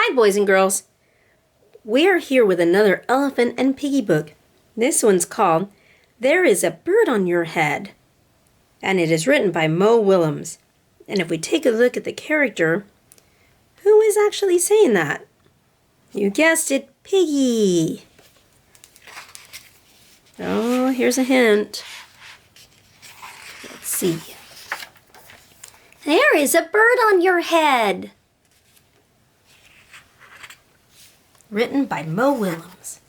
Hi, boys and girls. We are here with another Elephant and Piggie book. This one's called There is a Bird on Your Head, and it is written by Mo Willems. And if we take a look at the character, who is actually saying that? You guessed it, Piggie. Oh, here's a hint. Let's see. There is a bird on your head. Written by Mo Willems.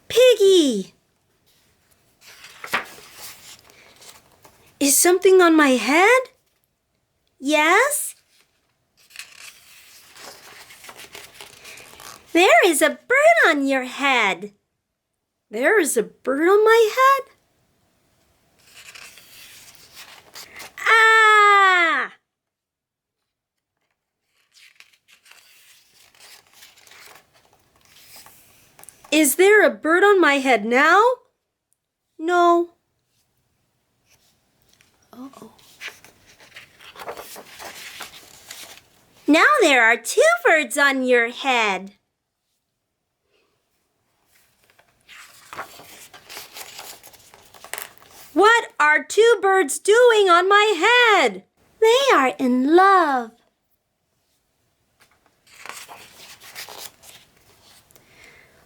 Piggie! Is something on my head? Yes? There is a bird on your head. There is a bird on my head? Ah! Is there a bird on my head now? No. Uh-oh. Now there are two birds on your head. What are two birds doing on my head? They are in love.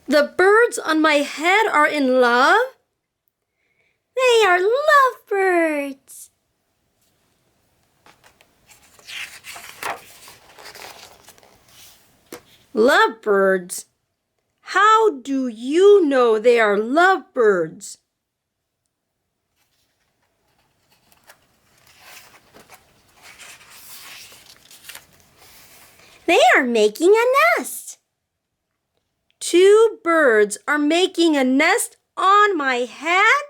The birds on my head are in love? They are lovebirds. Lovebirds? How do you know they are lovebirds? They are making a nest. Two birds are making a nest on my head?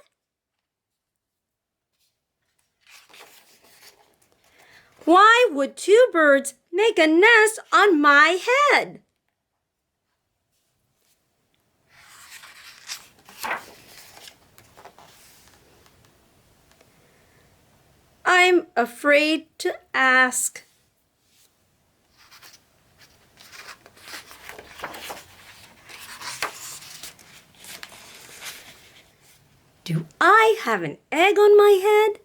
Why would two birds make a nest on my head? I'm afraid to ask. Do I have an egg on my head?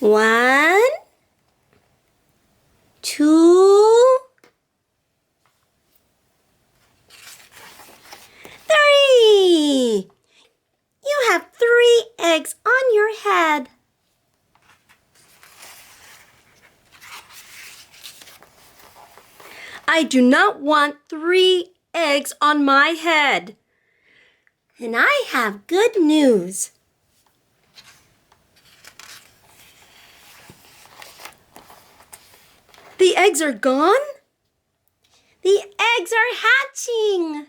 One, two, three. You have 3 eggs on your head. I do not want 3 eggs on my head. And I have good news. The eggs are gone? The eggs are hatching.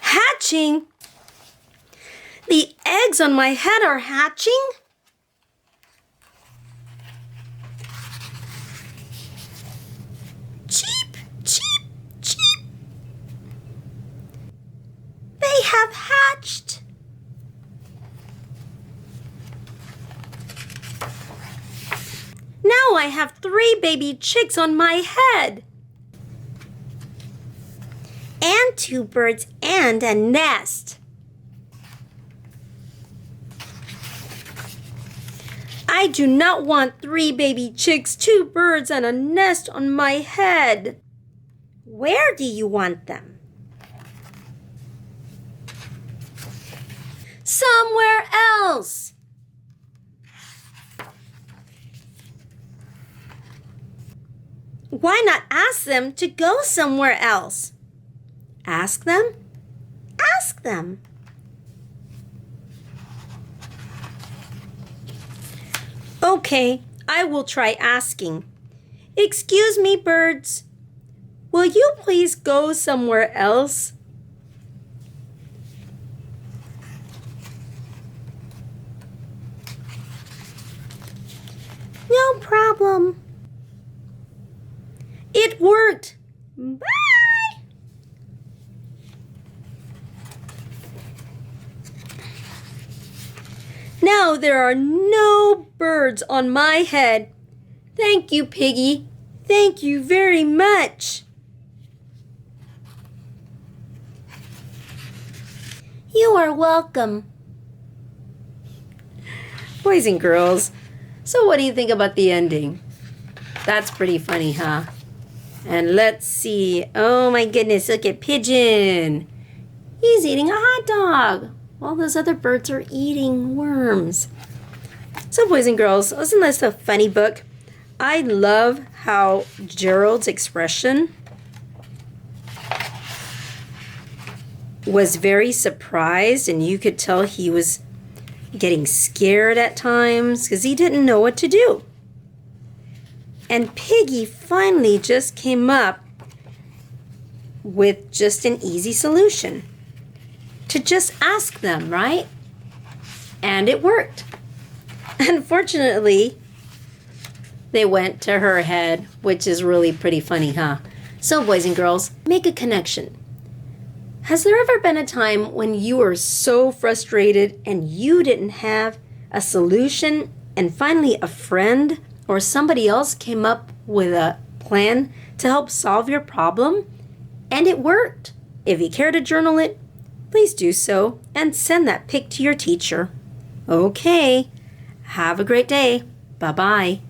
Hatching? The eggs on my head are hatching? Cheep, cheep, cheep. They have hatched. Now I have 3 baby chicks on my head. And 2 birds and a nest. I do not want 3 baby chicks, 2 birds, and a nest on my head. Where do you want them? Somewhere else. Why not ask them to go somewhere else? Ask them? Ask them. Okay, I will try asking. Excuse me, birds. Will you please go somewhere else? welcome. It worked. Bye. Now there are no birds on my head. Thank you, Piggy. Thank you very much. You are welcome. Boys and girls, so what do you think about the ending? That's pretty funny, huh? And let's see. Oh my goodness, look at Pigeon. He's eating a hot dog while those other birds are eating worms. So boys and girls, isn't this a funny book? I love how Gerald's expression was very surprised, and you could tell he was getting scared at times because he didn't know what to do. And Piggy finally just came up with just an easy solution. To just ask them, right? And it worked. Unfortunately, they went to her head, which is really pretty funny, huh? So, boys and girls, make a connection. Has there ever been a time when you were so frustrated and you didn't have a solution, and finally a friend or somebody else came up with a plan to help solve your problem? And it worked. If you care to journal it, please do so and send that pic to your teacher. Okay. Have a great day. Bye-bye.